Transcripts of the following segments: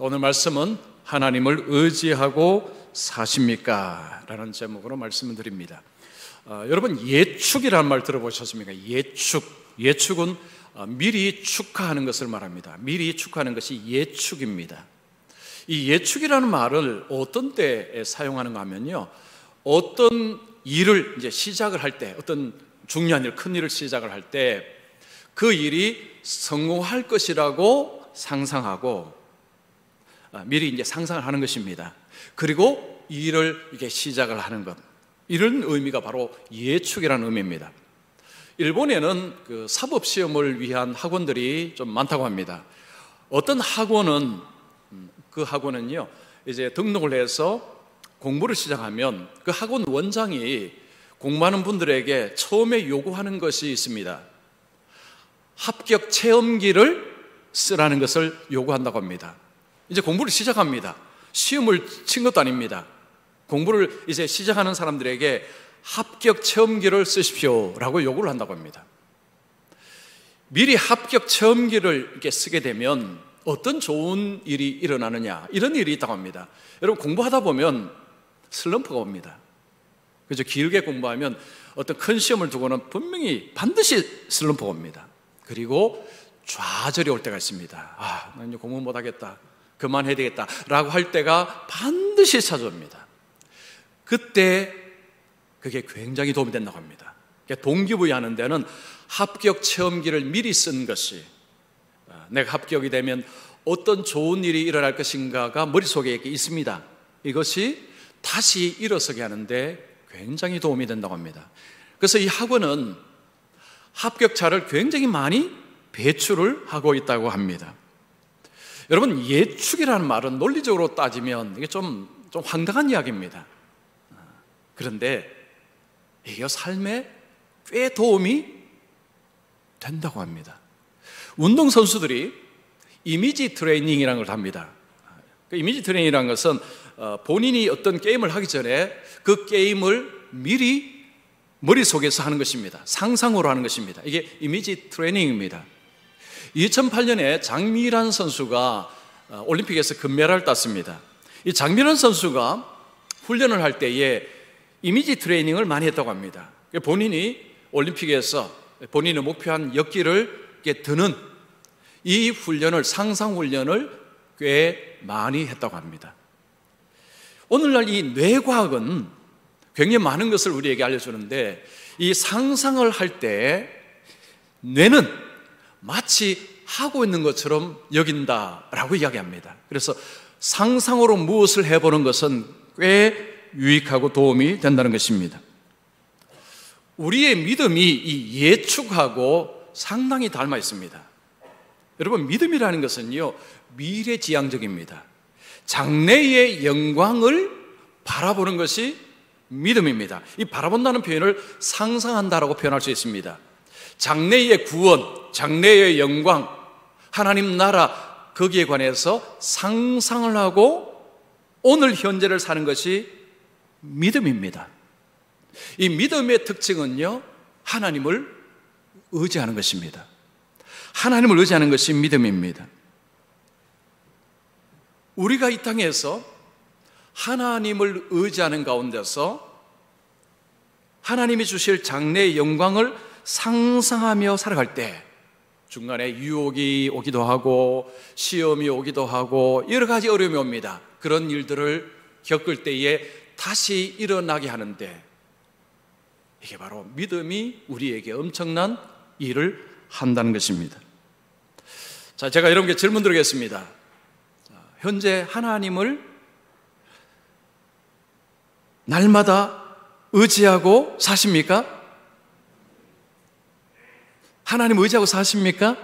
오늘 말씀은 하나님을 의지하고 사십니까? 라는 제목으로 말씀을 드립니다. 여러분, 예축이라는 말 들어보셨습니까? 예축은 미리 축하하는 것을 말합니다. 미리 축하하는 것이 예축입니다. 이 예축이라는 말을 어떤 때에 사용하는가 하면요, 어떤 일을 이제 시작을 할 때, 어떤 중요한 일, 큰 일을 시작을 할 때 그 일이 성공할 것이라고 상상하고 미리 이제 상상을 하는 것입니다. 그리고 이 일을 이렇게 시작을 하는 것, 이런 의미가 바로 예축이라는 의미입니다. 일본에는 그 사법 시험을 위한 학원들이 좀 많다고 합니다. 어떤 학원은 그 학원은요, 이제 등록을 해서 공부를 시작하면 그 학원 원장이 공부하는 분들에게 처음에 요구하는 것이 있습니다. 합격 체험기를 쓰라는 것을 요구한다고 합니다. 이제 공부를 시작합니다. 시험을 친 것도 아닙니다. 공부를 이제 시작하는 사람들에게 합격 체험기를 쓰십시오 라고 요구를 한다고 합니다. 미리 합격 체험기를 이렇게 쓰게 되면 어떤 좋은 일이 일어나느냐, 이런 일이 있다고 합니다. 여러분, 공부하다 보면 슬럼프가 옵니다. 그죠? 길게 공부하면 어떤 큰 시험을 두고는 분명히 반드시 슬럼프가 옵니다. 그리고 좌절이 올 때가 있습니다. 나 이제 공부 못하겠다, 그만해야 되겠다 라고 할 때가 반드시 찾아옵니다. 그때 그게 굉장히 도움이 된다고 합니다. 동기부여하는 데는 합격 체험기를 미리 쓴 것이, 내가 합격이 되면 어떤 좋은 일이 일어날 것인가가 머릿속에 있습니다. 이것이 다시 일어서게 하는데 굉장히 도움이 된다고 합니다. 그래서 이 학원은 합격자를 굉장히 많이 배출을 하고 있다고 합니다. 여러분, 예축이라는 말은 논리적으로 따지면 이게 좀 황당한 이야기입니다. 그런데 이게 삶에 꽤 도움이 된다고 합니다. 운동선수들이 이미지 트레이닝이라는 걸 합니다. 그 이미지 트레이닝이라는 것은 본인이 어떤 게임을 하기 전에 그 게임을 미리 머릿속에서 하는 것입니다. 상상으로 하는 것입니다. 이게 이미지 트레이닝입니다. 2008년에 장미란 선수가 올림픽에서 금메달을 땄습니다. 이 장미란 선수가 훈련을 할 때에 이미지 트레이닝을 많이 했다고 합니다. 본인이 올림픽에서 본인의 목표한 역기를 드는 이 훈련을, 상상 훈련을 꽤 많이 했다고 합니다. 오늘날 이 뇌과학은 굉장히 많은 것을 우리에게 알려주는데, 이 상상을 할 때 뇌는 마치 하고 있는 것처럼 여긴다라고 이야기합니다. 그래서 상상으로 무엇을 해보는 것은 꽤 유익하고 도움이 된다는 것입니다. 우리의 믿음이 이 예축하고 상당히 닮아 있습니다. 여러분, 믿음이라는 것은요, 미래지향적입니다. 장래의 영광을 바라보는 것이 믿음입니다. 이 바라본다는 표현을 상상한다라고 표현할 수 있습니다. 장래의 구원, 장래의 영광, 하나님 나라, 거기에 관해서 상상을 하고 오늘 현재를 사는 것이 믿음입니다. 이 믿음의 특징은요, 하나님을 의지하는 것입니다. 하나님을 의지하는 것이 믿음입니다. 우리가 이 땅에서 하나님을 의지하는 가운데서 하나님이 주실 장래의 영광을 상상하며 살아갈 때 중간에 유혹이 오기도 하고 시험이 오기도 하고 여러 가지 어려움이 옵니다. 그런 일들을 겪을 때에 다시 일어나게 하는데, 이게 바로 믿음이 우리에게 엄청난 일을 한다는 것입니다. 자, 제가 여러분께 질문 드리겠습니다. 현재 하나님을 날마다 의지하고 사십니까? 하나님 의지하고 사십니까?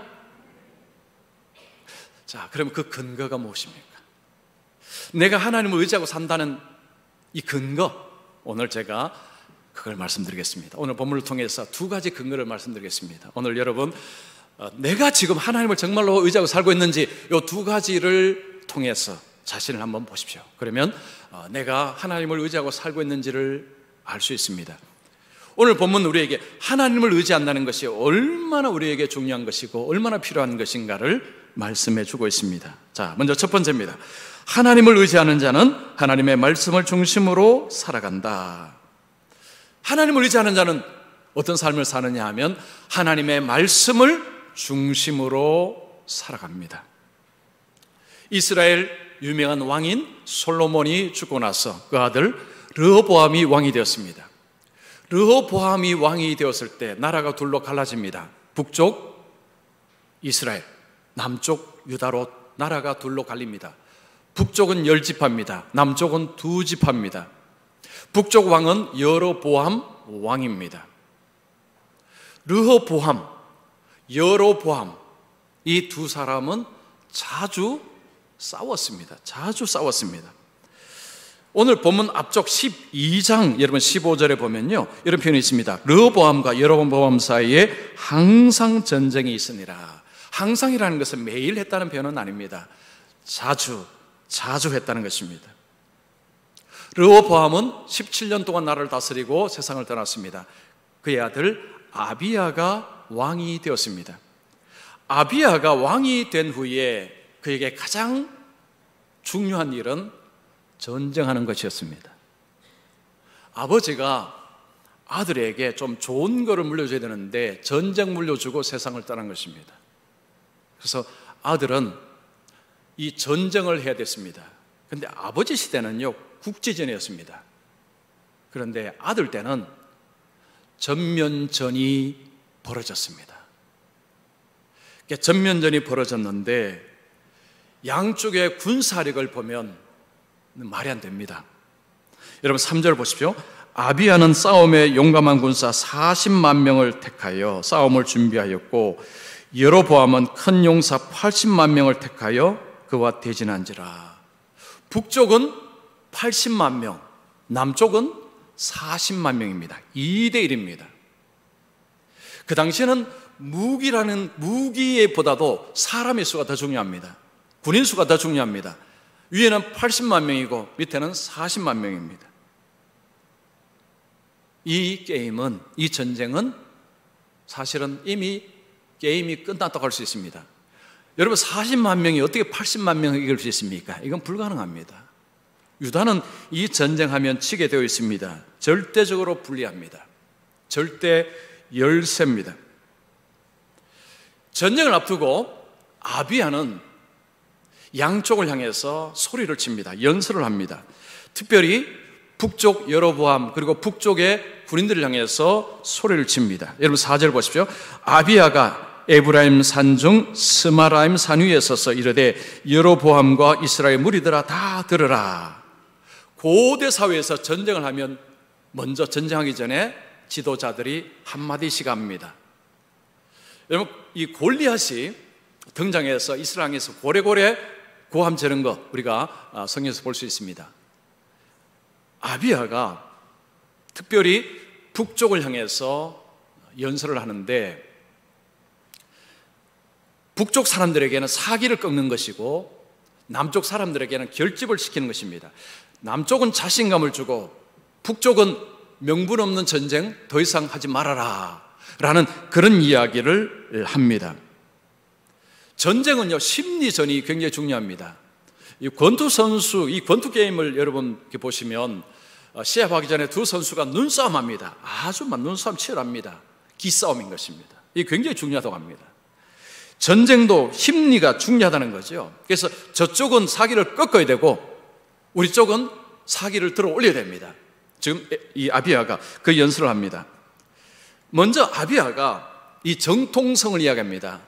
자, 그럼 그 근거가 무엇입니까? 내가 하나님을 의지하고 산다는 이 근거, 오늘 제가 그걸 말씀드리겠습니다. 오늘 본문을 통해서 두 가지 근거를 말씀드리겠습니다. 오늘 여러분, 내가 지금 하나님을 정말로 의지하고 살고 있는지 이 두 가지를 통해서 자신을 한번 보십시오. 그러면 내가 하나님을 의지하고 살고 있는지를 알 수 있습니다. 오늘 본문 우리에게 하나님을 의지한다는 것이 얼마나 우리에게 중요한 것이고 얼마나 필요한 것인가를 말씀해 주고 있습니다. 자, 먼저 첫 번째입니다. 하나님을 의지하는 자는 하나님의 말씀을 중심으로 살아간다. 하나님을 의지하는 자는 어떤 삶을 사느냐 하면 하나님의 말씀을 중심으로 살아갑니다. 이스라엘 유명한 왕인 솔로몬이 죽고 나서 그 아들 르호보암이 왕이 되었습니다. 르호보암이 왕이 되었을 때 나라가 둘로 갈라집니다. 북쪽 이스라엘, 남쪽 유다로 나라가 둘로 갈립니다. 북쪽은 10지파입니다. 남쪽은 2지파입니다. 북쪽 왕은 여로보암 왕입니다. 르호보암, 여로보암 이 두 사람은 자주 싸웠습니다. 오늘 본문 앞쪽 12장 여러분 15절에 보면요, 이런 표현이 있습니다. 르호보암과 여로보암 사이에 항상 전쟁이 있으니라. 항상이라는 것은 매일 했다는 표현은 아닙니다. 자주 했다는 것입니다. 르호보암은 17년 동안 나라를 다스리고 세상을 떠났습니다. 그의 아들 아비야가 왕이 되었습니다. 아비야가 왕이 된 후에 그에게 가장 중요한 일은 전쟁하는 것이었습니다. 아버지가 아들에게 좀 좋은 거를 물려줘야 되는데 전쟁 물려주고 세상을 떠난 것입니다. 그래서 아들은 이 전쟁을 해야 됐습니다. 그런데 아버지 시대는요, 국지전이었습니다. 그런데 아들 때는 전면전이 벌어졌습니다. 전면전이 벌어졌는데 양쪽의 군사력을 보면 말이 안 됩니다. 여러분 3절 보십시오. 아비야는 싸움에 용감한 군사 40만 명을 택하여 싸움을 준비하였고 여로보암은 큰 용사 80만 명을 택하여 그와 대진한지라. 북쪽은 80만 명, 남쪽은 40만 명입니다. 2대1입니다. 그 당시에는 무기보다도 사람의 수가 더 중요합니다. 군인 수가 더 중요합니다. 위에는 80만 명이고 밑에는 40만 명입니다. 이 전쟁은 사실은 이미 게임이 끝났다고 할 수 있습니다. 여러분 40만 명이 어떻게 80만 명을 이길 수 있습니까? 이건 불가능합니다. 유다는 이 전쟁하면 치게 되어 있습니다. 절대적으로 불리합니다. 절대 열세입니다. 전쟁을 앞두고 아비야는 양쪽을 향해서 소리를 칩니다. 연설을 합니다. 특별히 북쪽 여로보암 그리고 북쪽의 군인들을 향해서 소리를 칩니다. 여러분 4절 보십시오. 아비야가 에브라임 산중 스마라임 산 위에 서서 이르되 여로보암과 이스라엘 무리들아 다 들으라. 고대 사회에서 전쟁을 하면 먼저 전쟁하기 전에 지도자들이 한마디씩 합니다. 여러분 이 골리앗이 등장해서 이스라엘에서 고래고래 고함 지른 거 우리가 성경에서 볼 수 있습니다. 아비야가 특별히 북쪽을 향해서 연설을 하는데 북쪽 사람들에게는 사기를 꺾는 것이고 남쪽 사람들에게는 결집을 시키는 것입니다. 남쪽은 자신감을 주고 북쪽은 명분 없는 전쟁 더 이상 하지 말아라 라는 그런 이야기를 합니다. 전쟁은요, 심리전이 굉장히 중요합니다. 이 권투 게임을 여러분 보시면 시합하기 전에 두 선수가 눈싸움 합니다. 아주 눈싸움 치열합니다. 기싸움인 것입니다. 이게 굉장히 중요하다고 합니다. 전쟁도 심리가 중요하다는 거죠. 그래서 저쪽은 사기를 꺾어야 되고 우리 쪽은 사기를 들어 올려야 됩니다. 지금 이 아비야가 그 연설을 합니다. 먼저 아비야가 이 정통성을 이야기합니다.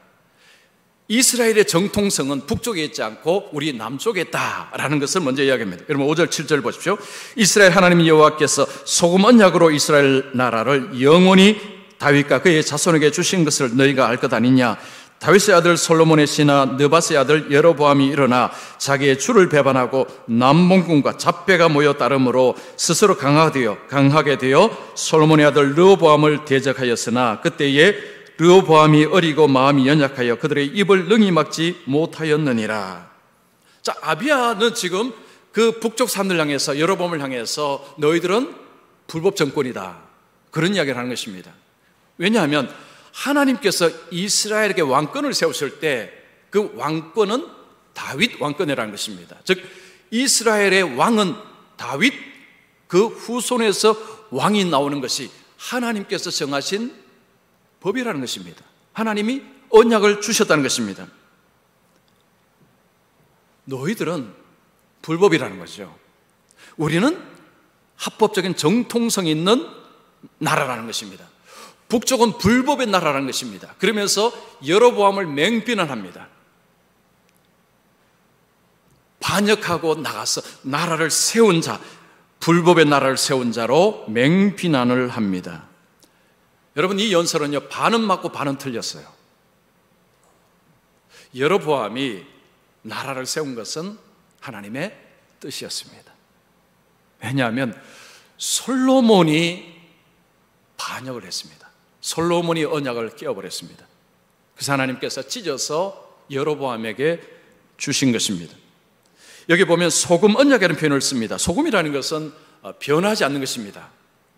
이스라엘의 정통성은 북쪽에 있지 않고 우리 남쪽에 있다라는 것을 먼저 이야기합니다. 여러분 5절 7절 보십시오. 이스라엘 하나님 여호와께서 소금 언약으로 이스라엘 나라를 영원히 다윗과 그의 자손에게 주신 것을 너희가 알 것 아니냐. 다윗의 아들 솔로몬의 신하 느밧의 아들 여로보암이 일어나 자기의 주를 배반하고 남봉군과 잡배가 모여 따름으로 스스로 강하게 되어 솔로몬의 아들 르호보암을 대적하였으나 그때에 르호보암이 어리고 마음이 연약하여 그들의 입을 능히 막지 못하였느니라. 자, 아비야는 지금 그 북쪽 사람들 향해서 여로보암을 향해서 너희들은 불법 정권이다. 그런 이야기를 하는 것입니다. 왜냐하면 하나님께서 이스라엘에게 왕권을 세우실 때 그 왕권은 다윗 왕권이라는 것입니다. 즉 이스라엘의 왕은 다윗 그 후손에서 왕이 나오는 것이 하나님께서 정하신 법이라는 것입니다. 하나님이 언약을 주셨다는 것입니다. 너희들은 불법이라는 거죠. 우리는 합법적인 정통성이 있는 나라라는 것입니다. 북쪽은 불법의 나라라는 것입니다. 그러면서 여로보암을 맹비난합니다. 반역하고 나가서 나라를 세운 자, 불법의 나라를 세운 자로 맹비난을 합니다. 여러분, 이 연설은요, 반은 맞고 반은 틀렸어요. 여로보암이 나라를 세운 것은 하나님의 뜻이었습니다. 왜냐하면 솔로몬이 반역을 했습니다. 솔로몬이 언약을 깨어버렸습니다. 그래서 하나님께서 찢어서 여로보암에게 주신 것입니다. 여기 보면 소금 언약이라는 표현을 씁니다. 소금이라는 것은 변하지 않는 것입니다.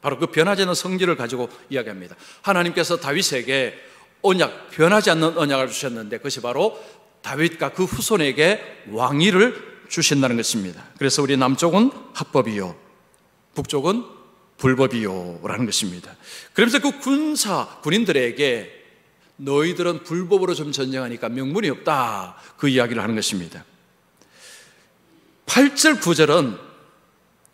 바로 그 변하지 않는 성질을 가지고 이야기합니다. 하나님께서 다윗에게 언약, 변하지 않는 언약을 주셨는데 그것이 바로 다윗과 그 후손에게 왕위를 주신다는 것입니다. 그래서 우리 남쪽은 합법이요, 북쪽은 불법이요 라는 것입니다. 그러면서 그 군인들에게 너희들은 불법으로 좀 전쟁하니까 명분이 없다, 그 이야기를 하는 것입니다. 8절 9절은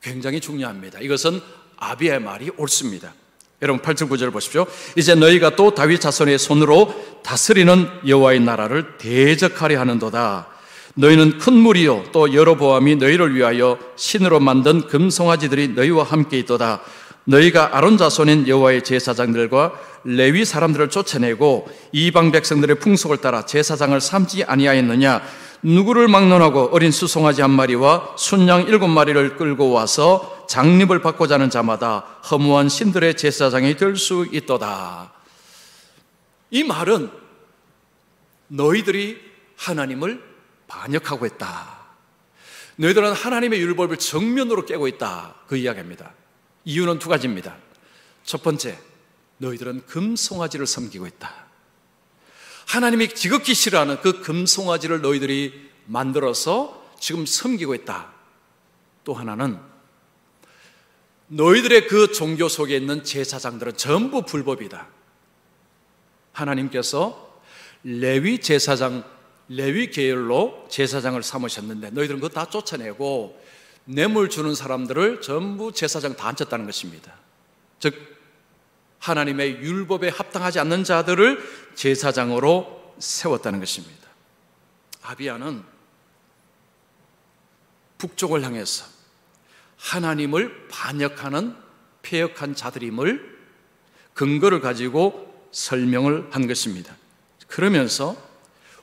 굉장히 중요합니다. 이것은 아비의 말이 옳습니다. 여러분 8절 9절을 보십시오. 이제 너희가 또 다윗 자손의 손으로 다스리는 여호와의 나라를 대적하려 하는도다. 너희는 큰 무리요 또 여로보암이 너희를 위하여 신으로 만든 금송아지들이 너희와 함께 있도다. 너희가 아론 자손인 여호와의 제사장들과 레위 사람들을 쫓아내고 이방 백성들의 풍속을 따라 제사장을 삼지 아니하였느냐? 누구를 막론하고 어린 수송아지 한 마리와 순양 7마리를 끌고 와서 장립을 받고자 하는 자마다 허무한 신들의 제사장이 될 수 있도다. 이 말은 너희들이 하나님을 반역하고 있다, 너희들은 하나님의 율법을 정면으로 깨고 있다, 그 이야기입니다. 이유는 두 가지입니다. 첫 번째, 너희들은 금송아지를 섬기고 있다. 하나님이 지극히 싫어하는 그 금송아지를 너희들이 만들어서 지금 섬기고 있다. 또 하나는 너희들의 그 종교 속에 있는 제사장들은 전부 불법이다. 하나님께서 레위 제사장, 레위 계열로 제사장을 삼으셨는데 너희들은 그거 다 쫓아내고 뇌물 주는 사람들을 전부 제사장 다 앉혔다는 것입니다. 즉 하나님의 율법에 합당하지 않는 자들을 제사장으로 세웠다는 것입니다. 아비야는 북쪽을 향해서 하나님을 반역하는 패역한 자들임을 근거를 가지고 설명을 한 것입니다. 그러면서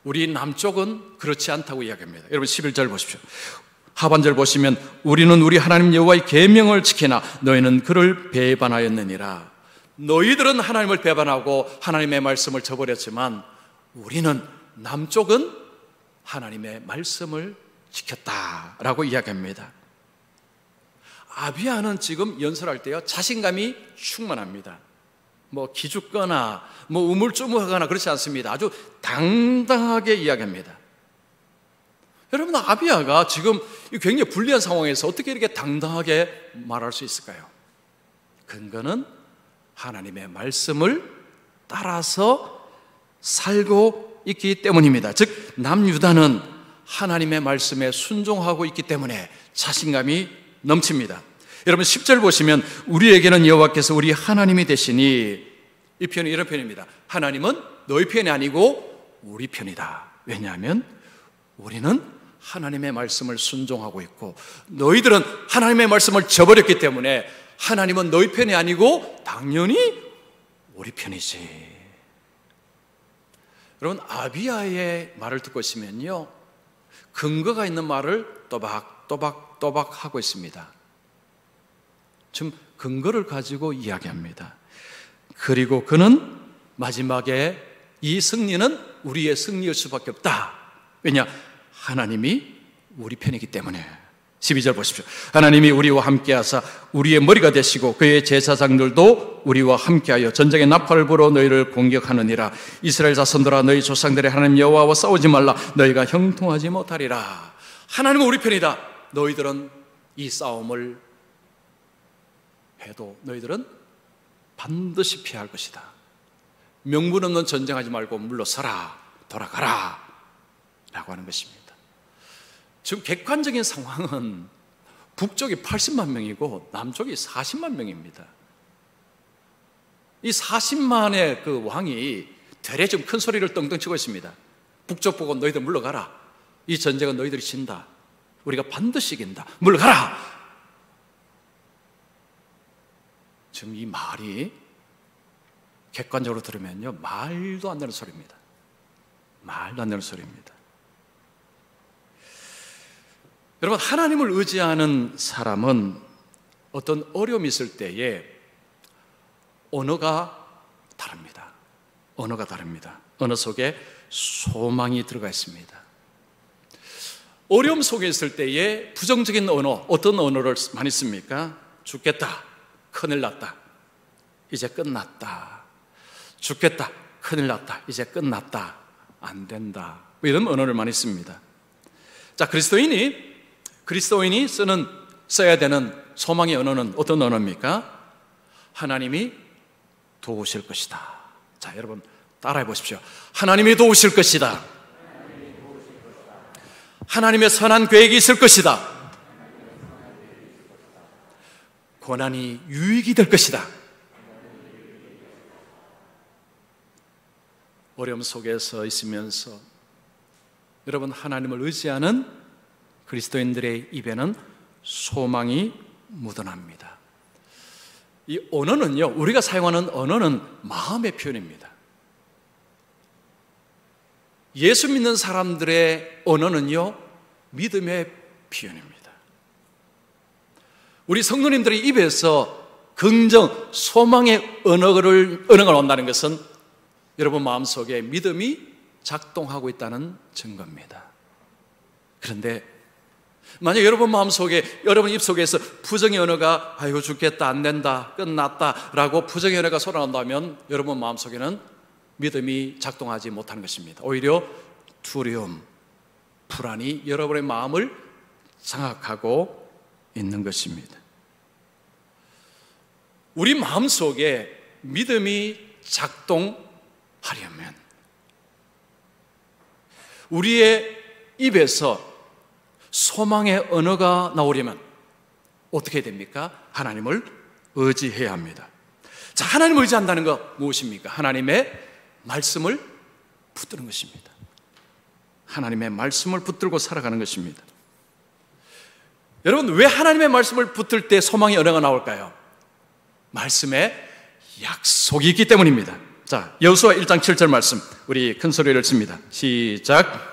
우리 남쪽은 그렇지 않다고 이야기합니다. 여러분 11절 보십시오. 하반절 보시면 우리는 우리 하나님 여호와의 계명을 지키나 너희는 그를 배반하였느니라. 너희들은 하나님을 배반하고 하나님의 말씀을 저버렸지만 우리는 남쪽은 하나님의 말씀을 지켰다라고 이야기합니다. 아비야는 지금 연설할 때요 자신감이 충만합니다. 뭐 기죽거나 뭐 우물쭈물하거나 그렇지 않습니다. 아주 당당하게 이야기합니다. 여러분, 아비야가 지금 굉장히 불리한 상황에서 어떻게 이렇게 당당하게 말할 수 있을까요? 근거는 하나님의 말씀을 따라서 살고 있기 때문입니다. 즉 남유다는 하나님의 말씀에 순종하고 있기 때문에 자신감이 넘칩니다. 여러분 10절 보시면 우리에게는 여호와께서 우리 하나님이 되시니, 이 표현이 이런 표현입니다. 하나님은 너희 편이 아니고 우리 편이다. 왜냐하면 우리는 하나님의 말씀을 순종하고 있고 너희들은 하나님의 말씀을 저버렸기 때문에 하나님은 너희 편이 아니고 당연히 우리 편이지. 여러분, 아비야의 말을 듣고 있으면요 근거가 있는 말을 또박또박 하고 있습니다. 지금 근거를 가지고 이야기합니다. 그리고 그는 마지막에 이 승리는 우리의 승리일 수밖에 없다. 왜냐? 하나님이 우리 편이기 때문에. 12절 보십시오. 하나님이 우리와 함께하사 우리의 머리가 되시고 그의 제사장들도 우리와 함께하여 전쟁의 나팔을 불어 너희를 공격하느니라. 이스라엘 자손들아, 너희 조상들의 하나님 여호와와 싸우지 말라. 너희가 형통하지 못하리라. 하나님은 우리 편이다. 너희들은 이 싸움을 해도 너희들은 반드시 피할 것이다. 명분 없는 전쟁하지 말고 물러서라, 돌아가라 라고 하는 것입니다. 지금 객관적인 상황은 북쪽이 80만 명이고 남쪽이 40만 명입니다. 이 40만의 그 왕이 되레 좀 큰 소리를 떵떵 치고 있습니다. 북쪽 보고 너희들 물러가라. 이 전쟁은 너희들이 진다. 우리가 반드시 이긴다. 물러가라. 지금 이 말이 객관적으로 들으면요, 말도 안 되는 소리입니다. 말도 안 되는 소리입니다. 여러분, 하나님을 의지하는 사람은 어떤 어려움이 있을 때에 언어가 다릅니다. 언어가 다릅니다. 언어 속에 소망이 들어가 있습니다. 어려움 속에 있을 때에 부정적인 언어, 어떤 언어를 많이 씁니까? 죽겠다, 큰일 났다, 이제 끝났다. 죽겠다, 큰일 났다, 이제 끝났다, 안 된다, 이런 언어를 많이 씁니다. 자, 그리스도인이 써야 되는 소망의 언어는 어떤 언어입니까? 하나님이 도우실 것이다. 자, 여러분 따라해 보십시오. 하나님이 도우실 것이다. 하나님의 선한 계획이 있을 것이다. 고난이 유익이 될 것이다. 어려움 속에서 있으면서 여러분, 하나님을 의지하는 그리스도인들의 입에는 소망이 묻어납니다. 이 언어는요, 우리가 사용하는 언어는 마음의 표현입니다. 예수 믿는 사람들의 언어는요, 믿음의 표현입니다. 우리 성도님들의 입에서 긍정, 소망의 언어가 나온다는 것은 여러분 마음속에 믿음이 작동하고 있다는 증거입니다. 그런데 만약 여러분 마음속에, 여러분 입속에서 부정의 언어가 아이고 죽겠다, 안 된다, 끝났다 라고 부정의 언어가 솟아난다면 여러분 마음속에는 믿음이 작동하지 못하는 것입니다. 오히려 두려움, 불안이 여러분의 마음을 장악하고 있는 것입니다. 우리 마음속에 믿음이 작동하려면 우리의 입에서 소망의 언어가 나오려면 어떻게 해야 됩니까? 하나님을 의지해야 합니다. 자, 하나님을 의지한다는 것 무엇입니까? 하나님의 말씀을 붙드는 것입니다. 하나님의 말씀을 붙들고 살아가는 것입니다. 여러분, 왜 하나님의 말씀을 붙들 때 소망의 언어가 나올까요? 말씀에 약속이 있기 때문입니다. 자, 여호수아 1장 7절 말씀, 우리 큰 소리를 칩니다. 시작.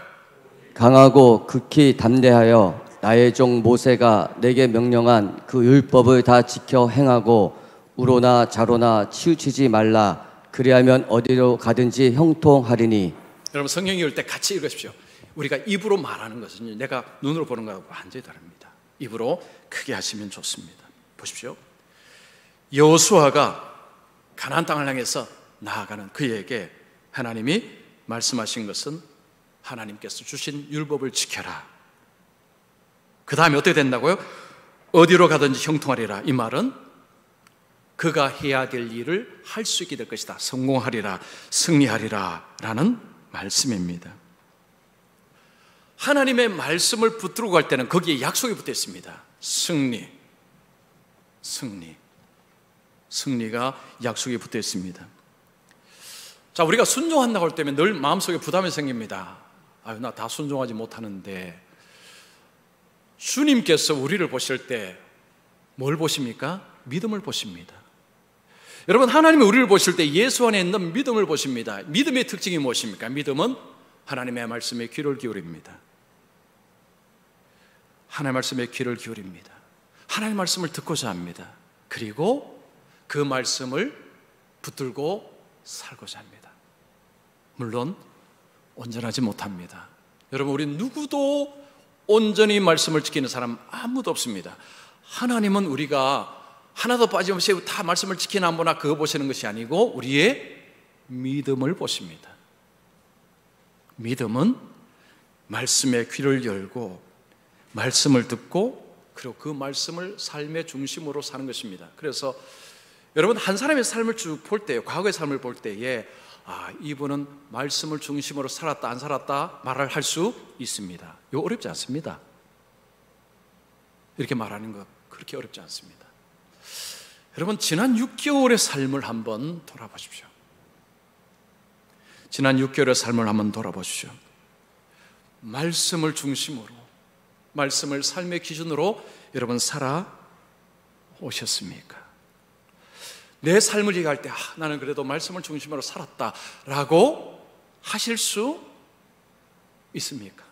강하고 극히 담대하여 나의 종 모세가 내게 명령한 그 율법을 다 지켜 행하고 우로나 좌로나 치우치지 말라. 그리하면 어디로 가든지 형통하리니. 여러분, 성경 읽을 때 같이 읽으십시오. 우리가 입으로 말하는 것은 내가 눈으로 보는 것하고 완전히 다릅니다. 입으로 크게 하시면 좋습니다. 보십시오. 여호수아가 가나안 땅을 향해서 나아가는 그에게 하나님이 말씀하신 것은 하나님께서 주신 율법을 지켜라. 그 다음에 어떻게 된다고요? 어디로 가든지 형통하리라. 이 말은 그가 해야 될 일을 할 수 있게 될 것이다. 성공하리라, 승리하리라 라는 말씀입니다. 하나님의 말씀을 붙들고 갈 때는 거기에 약속이 붙어 있습니다. 승리가 약속이 붙어 있습니다. 자, 우리가 순종한다고 할 때면 늘 마음속에 부담이 생깁니다. 아유, 나 다 순종하지 못하는데. 주님께서 우리를 보실 때 뭘 보십니까? 믿음을 보십니다. 여러분, 하나님이 우리를 보실 때 예수 안에 있는 믿음을 보십니다. 믿음의 특징이 무엇입니까? 믿음은 하나님의 말씀에 귀를 기울입니다. 하나님의 말씀에 귀를 기울입니다. 하나님의 말씀을 듣고자 합니다. 그리고 그 말씀을 붙들고 살고자 합니다. 물론 온전하지 못합니다. 여러분, 우리 누구도 온전히 말씀을 지키는 사람 아무도 없습니다. 하나님은 우리가 하나도 빠짐없이 다 말씀을 지키나 안 보나 그거 보시는 것이 아니고 우리의 믿음을 보십니다. 믿음은 말씀의 귀를 열고 말씀을 듣고 그리고 그 말씀을 삶의 중심으로 사는 것입니다. 그래서 여러분 한 사람의 삶을 쭉 볼 때요, 과거의 삶을 볼 때에 이분은 말씀을 중심으로 살았다 안 살았다 말을 할 수 있습니다. 이거 어렵지 않습니다. 이렇게 말하는 거 그렇게 어렵지 않습니다. 여러분 지난 6개월의 삶을 한번 돌아보십시오. 지난 6개월의 삶을 한번 돌아보십시오. 말씀을 중심으로, 말씀을 삶의 기준으로 여러분 살아오셨습니까? 내 삶을 얘기할 때 나는 그래도 말씀을 중심으로 살았다라고 하실 수 있습니까?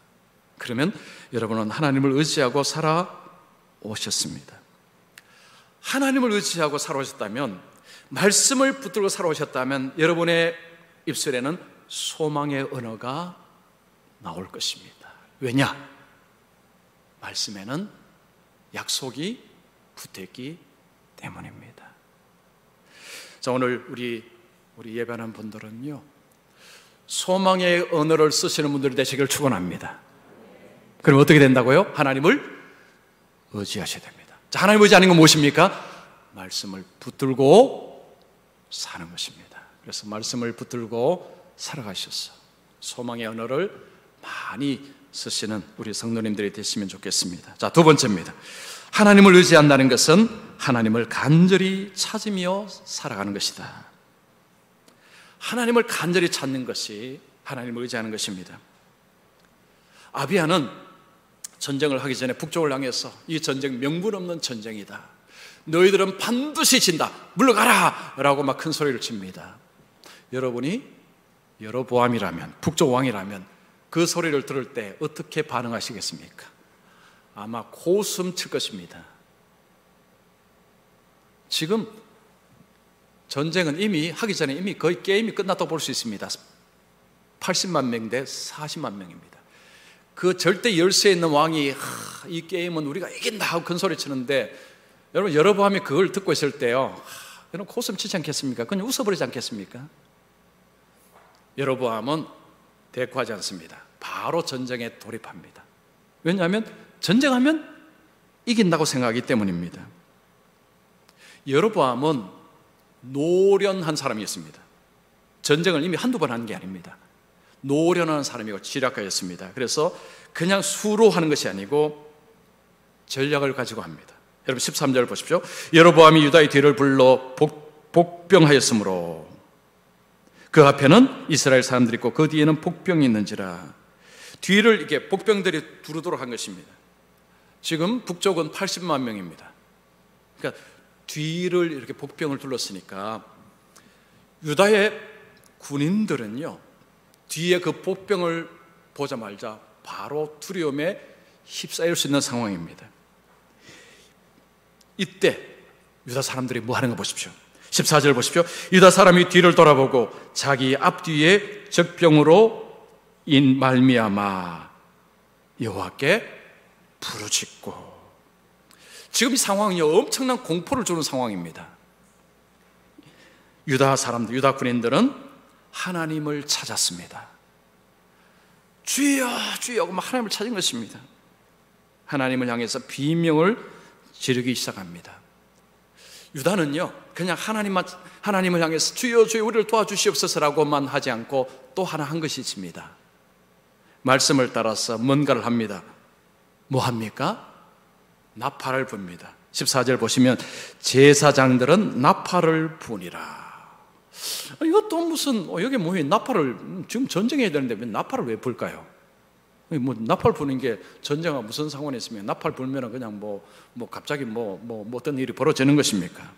그러면 여러분은 하나님을 의지하고 살아오셨습니다. 하나님을 의지하고 살아오셨다면, 말씀을 붙들고 살아오셨다면 여러분의 입술에는 소망의 언어가 나올 것입니다. 왜냐? 말씀에는 약속이 붙어있기 때문입니다. 자, 오늘 우리 예배하는 분들은요, 소망의 언어를 쓰시는 분들이 되시길 축원합니다. 그럼 어떻게 된다고요? 하나님을 의지하셔야 됩니다. 자, 하나님 의지하는 건 무엇입니까? 말씀을 붙들고 사는 것입니다. 그래서 말씀을 붙들고 살아가셔서 소망의 언어를 많이 쓰시는 우리 성도님들이 되시면 좋겠습니다. 자, 두 번째입니다. 하나님을 의지한다는 것은 하나님을 간절히 찾으며 살아가는 것이다. 하나님을 간절히 찾는 것이 하나님을 의지하는 것입니다. 아비야는 전쟁을 하기 전에 북쪽을 향해서 이 전쟁 명분 없는 전쟁이다, 너희들은 반드시 진다, 물러가라 라고 막 큰 소리를 칩니다. 여러분이 여로보암이라면, 북쪽 왕이라면 그 소리를 들을 때 어떻게 반응하시겠습니까? 아마 고숨 칠 것입니다. 지금 전쟁은 이미 하기 전에 이미 거의 게임이 끝났다고 볼 수 있습니다. 80만 명 대 40만 명입니다. 그 절대 열세에 있는 왕이 이 게임은 우리가 이긴다 하고 큰 소리 치는데, 여러분 여로보암이 그걸 듣고 있을 때요, 여러분 고숨 치지 않겠습니까? 그냥 웃어버리지 않겠습니까? 여로보암은 대꾸하지 않습니다. 바로 전쟁에 돌입합니다. 왜냐하면 전쟁하면 이긴다고 생각하기 때문입니다. 여로보암은 노련한 사람이었습니다. 전쟁을 이미 한두 번 한 게 아닙니다. 노련한 사람이고 지략가였습니다. 그래서 그냥 수로 하는 것이 아니고 전략을 가지고 합니다. 여러분 13절 보십시오. 여로보암이 유다의 뒤를 불러 복병하였으므로 그 앞에는 이스라엘 사람들이 있고 그 뒤에는 복병이 있는지라. 뒤를 이렇게 복병들이 두르도록 한 것입니다. 지금 북쪽은 80만 명입니다. 그러니까 뒤를 이렇게 복병을 둘렀으니까 유다의 군인들은요, 뒤에 그 복병을 보자마자 바로 두려움에 휩싸일 수 있는 상황입니다. 이때 유다 사람들이 뭐 하는 거 보십시오. 14절 보십시오. 유다 사람이 뒤를 돌아보고 자기 앞뒤에 적병으로 인 말미암아 여호와께 부르짖고. 지금 이 상황이 엄청난 공포를 주는 상황입니다. 유다 사람들, 유다 군인들은 하나님을 찾았습니다. 주여 주여 하고 하나님을 찾은 것입니다. 하나님을 향해서 비명을 지르기 시작합니다. 유다는요, 그냥 하나님을 향해서 주여 주여 우리를 도와주시옵소서라고만 하지 않고 또 하나 한 것이 있습니다. 말씀을 따라서 뭔가를 합니다. 뭐 합니까? 나팔을 붑니다. 14절 보시면 제사장들은 나팔을 부니라. 이것도 무슨 여기 뭐 나팔을 지금 전쟁해야 되는데 왜 나팔을 왜 불까요? 뭐 나팔 부는 게 전쟁과 무슨 상관이 있으면 나팔 불면은 그냥 뭐 갑자기 뭐 어떤 일이 벌어지는 것입니까?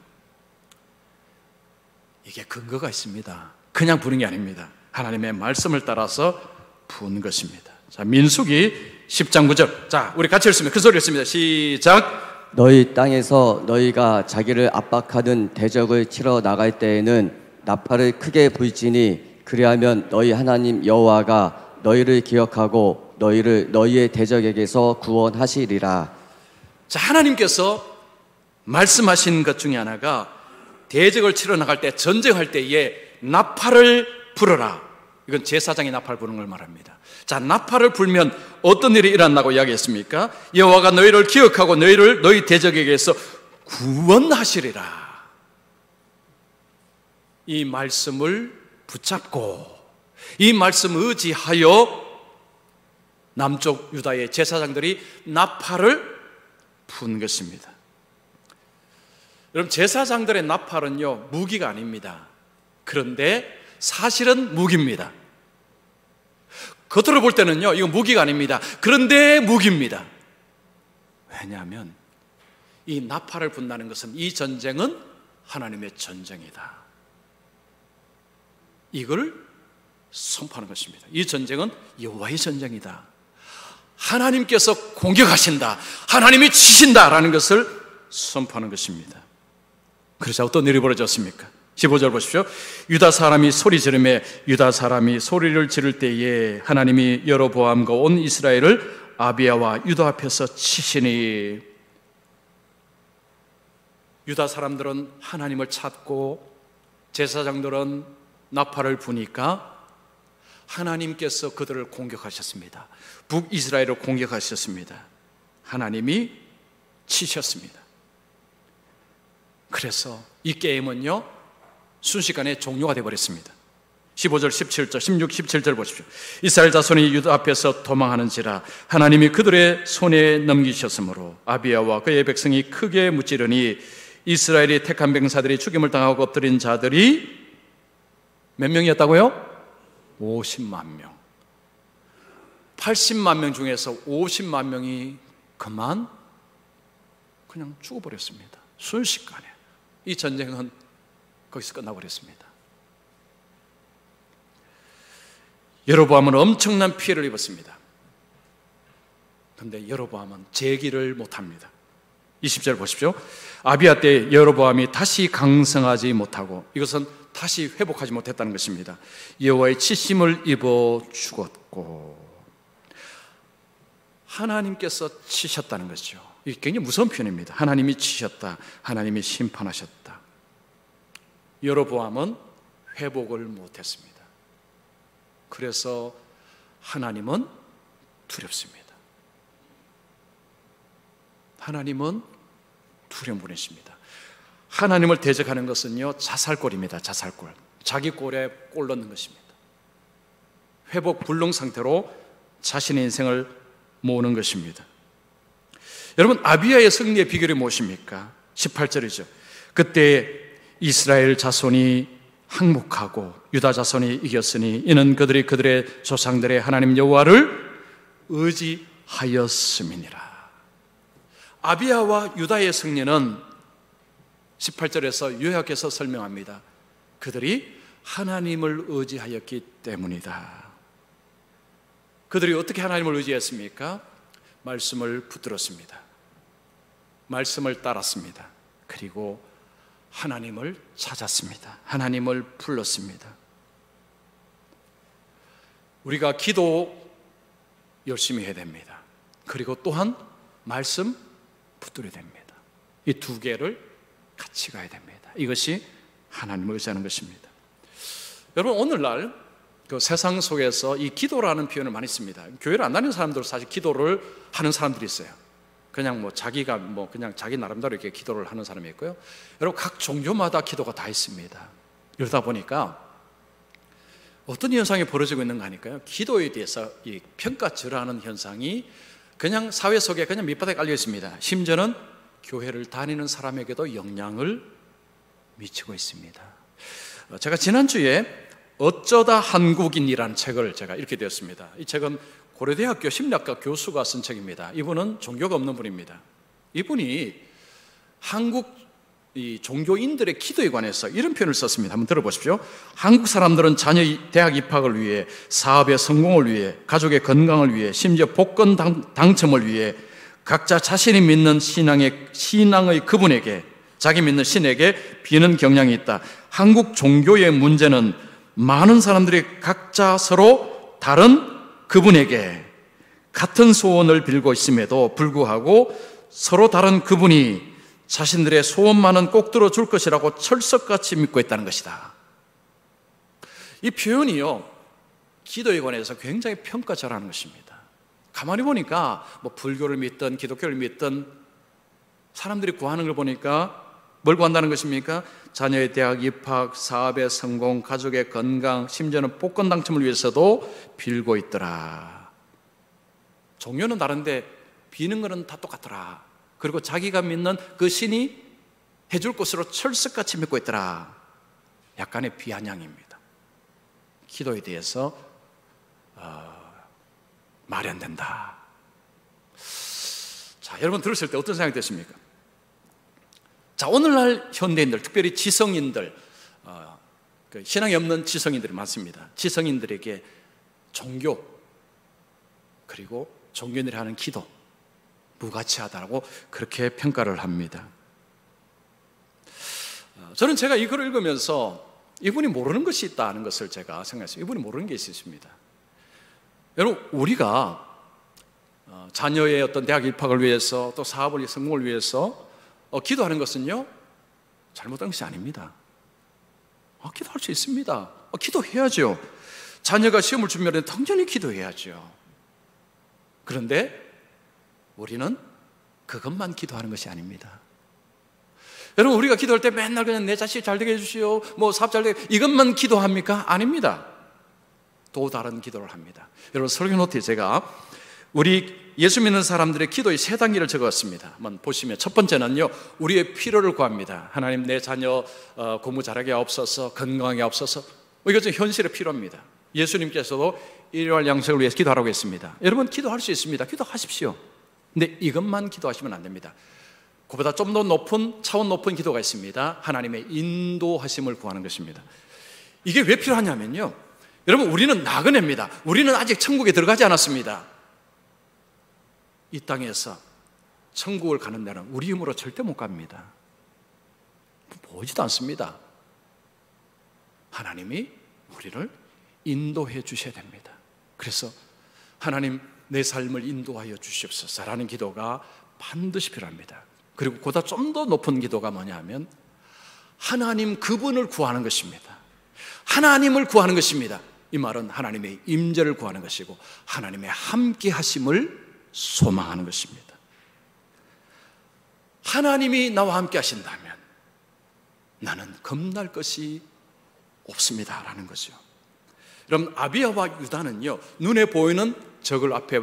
이게 근거가 있습니다. 그냥 부는 게 아닙니다. 하나님의 말씀을 따라서 부은 것입니다. 자, 민수기 10장 9절. 자, 우리 같이 읽습니다. 그 소리 읽습니다. 시작. 너희 땅에서 너희가 자기를 압박하는 대적을 치러 나갈 때에는 나팔을 크게 불지니 그리하면 너희 하나님 여호와가 너희를 기억하고 너희를 너희의 대적에게서 구원하시리라. 자, 하나님께서 말씀하신 것 중에 하나가 대적을 치러 나갈 때, 전쟁할 때에 나팔을 불어라. 이건 제사장이 나팔 부는 걸 말합니다. 자, 나팔을 불면 어떤 일이 일어난다고 이야기했습니까? 여호와가 너희를 기억하고 너희를 너희 대적에게서 구원하시리라. 이 말씀을 붙잡고 이 말씀을 의지하여 남쪽 유다의 제사장들이 나팔을 푼 것입니다. 여러분, 제사장들의 나팔은요, 무기가 아닙니다. 그런데 사실은 무기입니다. 겉으로 볼 때는요, 이거 무기가 아닙니다. 그런데 무기입니다. 왜냐하면 이 나팔을 분다는 것은 이 전쟁은 하나님의 전쟁이다, 이걸 선포하는 것입니다. 이 전쟁은 여호와의 전쟁이다, 하나님께서 공격하신다, 하나님이 치신다라는 것을 선포하는 것입니다. 그래서 어떤 일이 벌어졌습니까? 15절 보십시오. 유다 사람이 소리 지르매 유다 사람이 소리를 지를 때에 하나님이 여로보암과 온 이스라엘을 아비야와 유다 앞에서 치시니, 유다 사람들은 하나님을 찾고 제사장들은 나팔을 부니까 하나님께서 그들을 공격하셨습니다. 북이스라엘을 공격하셨습니다. 하나님이 치셨습니다. 그래서 이 게임은요, 순식간에 종료가 되어버렸습니다. 15절, 17절, 16, 17절 보십시오. 이스라엘 자손이 유다 앞에서 도망하는지라 하나님이 그들의 손에 넘기셨으므로 아비야와 그의 백성이 크게 무찌르니 이스라엘이 택한 병사들이 죽임을 당하고 엎드린 자들이 몇 명이었다고요? 50만 명. 80만 명 중에서 50만 명이 그냥 죽어버렸습니다. 순식간에. 이 전쟁은 거기서 끝나버렸습니다. 여로보암은 엄청난 피해를 입었습니다. 그런데 여로보암은 재기를 못합니다. 20절 보십시오. 아비야 때 여로보암이 다시 강성하지 못하고, 이것은 다시 회복하지 못했다는 것입니다. 여호와의 치심을 입어 죽었고, 하나님께서 치셨다는 것이죠. 이게 굉장히 무서운 표현입니다. 하나님이 치셨다, 하나님이 심판하셨다. 여로보암은 회복을 못했습니다. 그래서 하나님은 두렵습니다. 하나님은 두려운 분이십니다. 하나님을 대적하는 것은요, 자살골입니다. 자살골. 자기 골에 골 넣는 것입니다. 회복 불능 상태로 자신의 인생을 모으는 것입니다. 여러분, 아비야의 승리의 비결이 무엇입니까? 18절이죠. 그때 이스라엘 자손이 항복하고 유다 자손이 이겼으니 이는 그들이 그들의 조상들의 하나님 여호와를 의지하였음이니라. 아비야와 유다의 승리는 18절에서 요약해서 설명합니다. 그들이 하나님을 의지하였기 때문이다. 그들이 어떻게 하나님을 의지했습니까? 말씀을 붙들었습니다. 말씀을 따랐습니다. 그리고 하나님을 찾았습니다. 하나님을 불렀습니다. 우리가 기도 열심히 해야 됩니다. 그리고 또한 말씀 붙들어야 됩니다. 이 두 개를 같이 가야 됩니다. 이것이 하나님을 의지하는 것입니다. 여러분, 오늘날 그 세상 속에서 이 기도라는 표현을 많이 씁니다. 교회를 안 다니는 사람들은 사실 기도를 하는 사람들이 있어요. 그냥 자기가 그냥 자기 나름대로 이렇게 기도를 하는 사람이 있고요. 여러분, 각 종교마다 기도가 다 있습니다. 이러다 보니까 어떤 현상이 벌어지고 있는가 하니까요, 기도에 대해서 이 평가절하하는 현상이 그냥 사회 속에 그냥 밑바닥에 깔려 있습니다. 심지어는 교회를 다니는 사람에게도 영향을 미치고 있습니다. 제가 지난주에 어쩌다 한국인이라는 책을 제가 읽게 되었습니다. 이 책은 고려대학교 심리학과 교수가 쓴 책입니다. 이분은 종교가 없는 분입니다. 이분이 한국 이 종교인들의 기도에 관해서 이런 표현을 썼습니다. 한번 들어보십시오. 한국 사람들은 자녀의 대학 입학을 위해, 사업의 성공을 위해, 가족의 건강을 위해, 심지어 복권 당첨을 위해 각자 자신이 믿는 신앙의 그분에게, 자기 믿는 신에게 비는 경향이 있다. 한국 종교의 문제는 많은 사람들이 각자 서로 다른 그분에게, 같은 소원을 빌고 있음에도 불구하고 서로 다른 그분이 자신들의 소원만은 꼭 들어줄 것이라고 철석같이 믿고 있다는 것이다. 이 표현이요, 기도에 관해서 굉장히 평가절하는 것입니다. 가만히 보니까 뭐 불교를 믿든 기독교를 믿든 사람들이 구하는 걸 보니까 뭘 구한다는 것입니까? 자녀의 대학 입학, 사업의 성공, 가족의 건강, 심지어는 복권 당첨을 위해서도 빌고 있더라. 종류는 다른데 비는 것은 다 똑같더라. 그리고 자기가 믿는 그 신이 해줄 것으로 철석같이 믿고 있더라. 약간의 비아냥입니다. 기도에 대해서 말이 안 된다. 자, 여러분 들으실 때 어떤 생각이 드십니까? 자, 오늘날 현대인들, 특별히 지성인들, 신앙이 없는 지성인들이 많습니다. 지성인들에게 종교, 그리고 종교인들이 하는 기도, 무가치하다고 그렇게 평가를 합니다. 저는 제가 이걸 읽으면서 이분이 모르는 것이 있다는 것을 제가 생각했어요. 이분이 모르는 게 있습니다. 여러분, 우리가 자녀의 어떤 대학 입학을 위해서 또 사업을 성공을 위해서 기도하는 것은요, 잘못된 것이 아닙니다. 기도할 수 있습니다. 기도해야죠. 자녀가 시험을 준비하는데 당연히 기도해야죠. 그런데 우리는 그것만 기도하는 것이 아닙니다. 여러분, 우리가 기도할 때 맨날 그냥 내 자식 잘 되게 해주시오, 뭐 사업 잘 되게, 이것만 기도합니까? 아닙니다. 또 다른 기도를 합니다. 여러분, 설교 노트에 제가 우리 예수 믿는 사람들의 기도의 세 단계를 적었습니다. 한번 보시면 첫 번째는요, 우리의 필요를 구합니다. 하나님, 내 자녀 공부 잘하게 하옵소서, 건강하게 하옵소서. 이것은 현실의 필요입니다. 예수님께서도 일용할 양식을 위해서 기도하라고 했습니다. 여러분, 기도할 수 있습니다. 기도하십시오. 근데 이것만 기도하시면 안 됩니다. 그보다 좀 더 높은, 차원 높은 기도가 있습니다. 하나님의 인도하심을 구하는 것입니다. 이게 왜 필요하냐면요, 여러분, 우리는 나그네입니다. 우리는 아직 천국에 들어가지 않았습니다. 이 땅에서 천국을 가는 데는 우리 힘으로 절대 못 갑니다. 보이지도 않습니다. 하나님이 우리를 인도해 주셔야 됩니다. 그래서 하나님, 내 삶을 인도하여 주시옵소서라는 기도가 반드시 필요합니다. 그리고 그보다 좀 더 높은 기도가 뭐냐 하면 하나님 그분을 구하는 것입니다. 하나님을 구하는 것입니다. 이 말은 하나님의 임재를 구하는 것이고 하나님의 함께 하심을 소망하는 것입니다. 하나님이 나와 함께 하신다면 나는 겁날 것이 없습니다 라는 거죠. 여러분, 아비야와 유다는요, 눈에 보이는 적을 앞에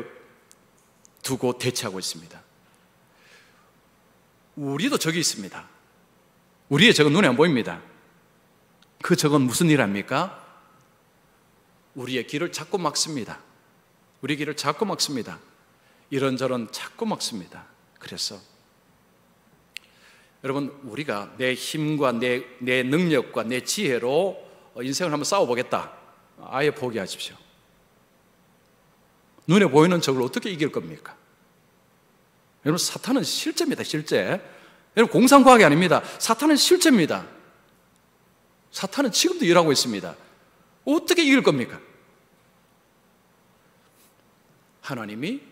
두고 대치하고 있습니다. 우리도 적이 있습니다. 우리의 적은 눈에 안 보입니다. 그 적은 무슨 일 합니까? 우리의 길을 자꾸 막습니다. 우리의 길을 자꾸 막습니다. 이런저런 자꾸 막습니다. 그래서 여러분, 우리가 내 힘과 내 능력과 내 지혜로 인생을 한번 싸워보겠다. 아예 포기하십시오. 눈에 보이는 적을 어떻게 이길 겁니까? 여러분, 사탄은 실제입니다. 실제. 여러분, 공상과학이 아닙니다. 사탄은 실제입니다. 사탄은 지금도 일하고 있습니다. 어떻게 이길 겁니까? 하나님이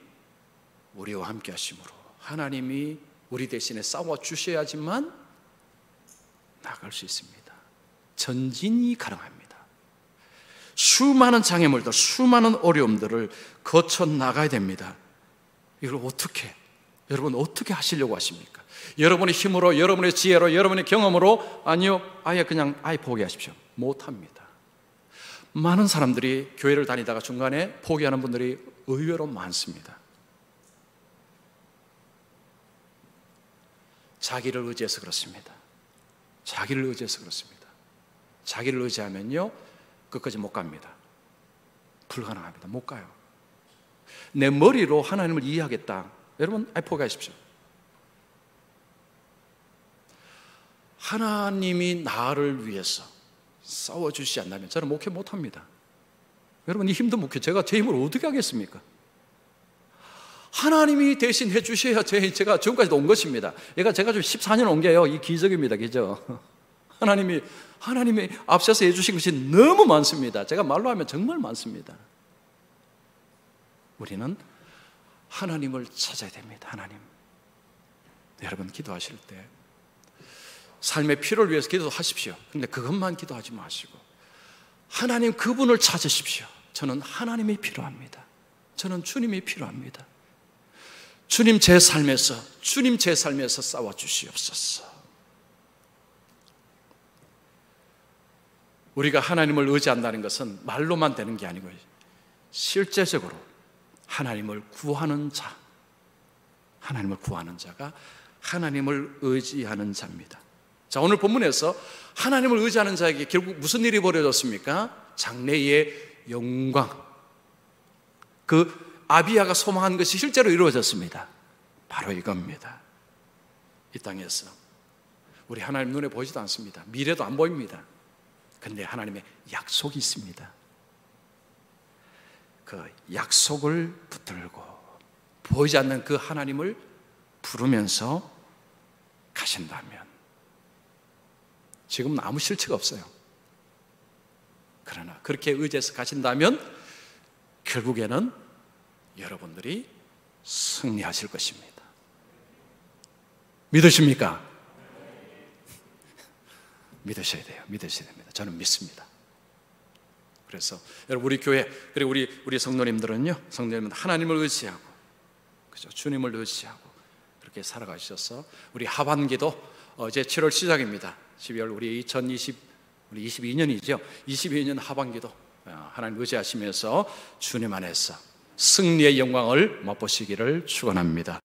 우리와 함께 하심으로 하나님이 우리 대신에 싸워 주셔야지만 나갈 수 있습니다. 전진이 가능합니다. 수많은 장애물들, 수많은 어려움들을 거쳐 나가야 됩니다. 이걸 여러분 어떻게 하시려고 하십니까? 여러분의 힘으로, 여러분의 지혜로, 여러분의 경험으로? 아니요, 아예 포기하십시오. 못합니다. 많은 사람들이 교회를 다니다가 중간에 포기하는 분들이 의외로 많습니다. 자기를 의지해서 그렇습니다. 자기를 의지해서 그렇습니다. 자기를 의지하면요, 끝까지 못 갑니다. 불가능합니다. 못 가요. 내 머리로 하나님을 이해하겠다. 여러분, 포기하십시오. 하나님이 나를 위해서 싸워주시지 않다면 저는 목회 못합니다. 여러분, 이 힘든 목회 제가 제 힘으로 어떻게 하겠습니까? 하나님이 대신 해주셔야 제가 지금까지 온 것입니다. 제가 좀 14년 온 게요, 이 기적입니다. 기적. 하나님이 앞서서 해주신 것이 너무 많습니다. 제가 말로 하면 정말 많습니다. 우리는 하나님을 찾아야 됩니다. 하나님. 여러분 기도하실 때 삶의 필요를 위해서 기도하십시오. 근데 그것만 기도하지 마시고 하나님 그분을 찾으십시오. 저는 하나님이 필요합니다. 저는 주님이 필요합니다. 주님 제 삶에서 싸워주시옵소서. 우리가 하나님을 의지한다는 것은 말로만 되는 게 아니고 실제적으로 하나님을 구하는 자가 하나님을 의지하는 자입니다. 자, 오늘 본문에서 하나님을 의지하는 자에게 결국 무슨 일이 벌어졌습니까? 장래의 영광. 그 아비야가 소망한 것이 실제로 이루어졌습니다. 바로 이겁니다. 이 땅에서 우리 하나님 눈에 보이지도 않습니다. 미래도 안 보입니다. 근데 하나님의 약속이 있습니다. 그 약속을 붙들고 보이지 않는 그 하나님을 부르면서 가신다면 지금은 아무 실체가 없어요. 그러나 그렇게 의지해서 가신다면 결국에는 여러분들이 승리하실 것입니다. 믿으십니까? 믿으셔야 돼요. 믿으셔야 됩니다. 저는 믿습니다. 그래서 여러분 우리 교회 그리고 우리 성도님들은요, 성도님은 하나님을 의지하고, 그죠? 주님을 의지하고 그렇게 살아가셔서 우리 하반기도 이제 7월 시작입니다. 12월 우리 22년이죠. 22년 하반기도 하나님 의지하시면서 주님 안에서 승리의 영광을 맛보시기를 축원합니다.